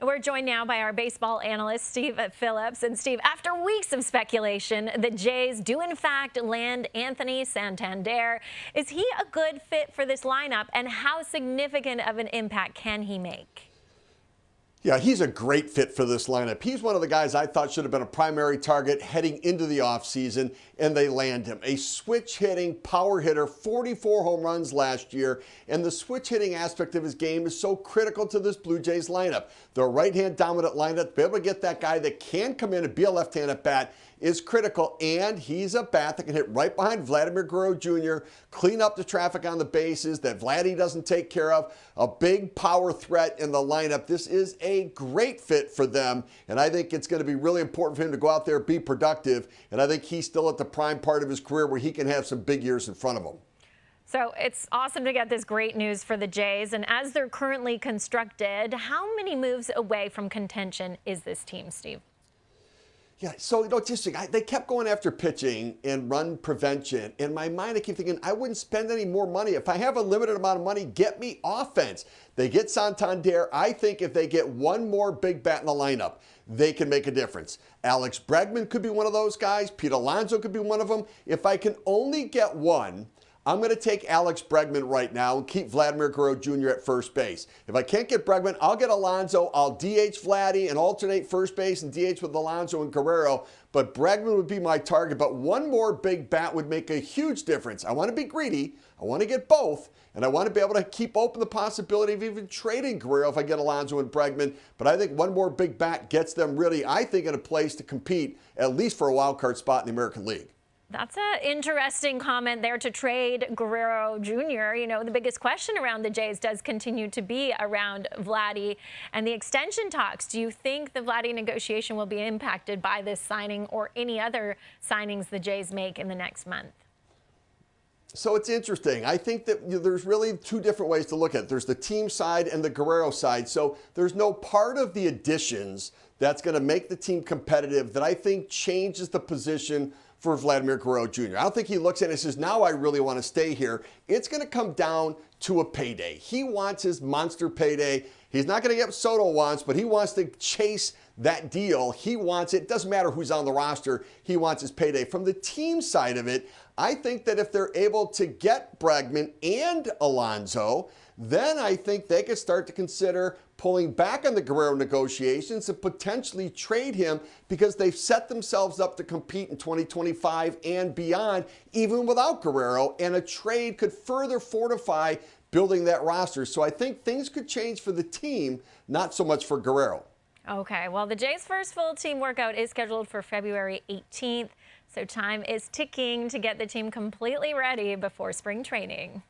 We're joined now by our baseball analyst, Steve Phillips. And Steve, after weeks of speculation, the Jays do in fact land Anthony Santander. Is he a good fit for this lineup, and how significant of an impact can he make? Yeah, he's a great fit for this lineup. He's one of the guys I thought should have been a primary target heading into the offseason, and they land him. A switch-hitting power hitter, 44 home runs last year, and the switch-hitting aspect of his game is so critical to this Blue Jays lineup. Their right-hand dominant lineup, to be able to get that guy that can come in and be a left-handed bat is critical, and he's a bat that can hit right behind Vladdy Guerrero Jr., clean up the traffic on the bases that Vladdy doesn't take care of, a big power threat in the lineup. This is a great fit for them, and I think it's going to be really important for him to go out there and be productive, and I think he's still at the prime part of his career where he can have some big years in front of him. So it's awesome to get this great news for the Jays, and as they're currently constructed, how many moves away from contention is this team, Steve? Yeah, so, it's interesting. They kept going after pitching and run prevention. In my mind, I keep thinking, I wouldn't spend any more money. If I have a limited amount of money, get me offense. They get Santander. I think if they get one more big bat in the lineup, they can make a difference. Alex Bregman could be one of those guys. Pete Alonso could be one of them. If I can only get one, I'm going to take Alex Bregman right now and keep Vladdy Guerrero Jr. at first base. If I can't get Bregman, I'll get Alonso. I'll DH Vladdy and alternate first base and DH with Alonso and Guerrero. But Bregman would be my target. But one more big bat would make a huge difference. I want to be greedy. I want to get both. And I want to be able to keep open the possibility of even trading Guerrero if I get Alonso and Bregman. But I think one more big bat gets them really, I think, in a place to compete, at least for a wild card spot in the American League. That's an interesting comment there, to trade Guerrero Jr. You know, the biggest question around the Jays does continue to be around Vladdy and the extension talks. Do you think the Vladdy negotiation will be impacted by this signing or any other signings the Jays make in the next month? So it's interesting. I think that there's really two different ways to look at it. There's the team side and the Guerrero side. So there's no part of the additions that's going to make the team competitive that I think changes the position for Vladdy Guerrero Jr. I don't think he looks at it and says, now I really want to stay here. It's going to come down to a payday. He wants his monster payday. He's not going to get what Soto wants, but he wants to chase that deal. He wants it. It doesn't matter who's on the roster. He wants his payday. From the team side of it, I think that if they're able to get Bregman and Alonso, then I think they could start to consider pulling back on the Guerrero negotiations and potentially trade him, because they've set themselves up to compete in 2025 and beyond, even without Guerrero, and a trade could further fortify building that roster. So I think things could change for the team, not so much for Guerrero. Okay, well, the Jays' first full team workout is scheduled for February 18th, so time is ticking to get the team completely ready before spring training.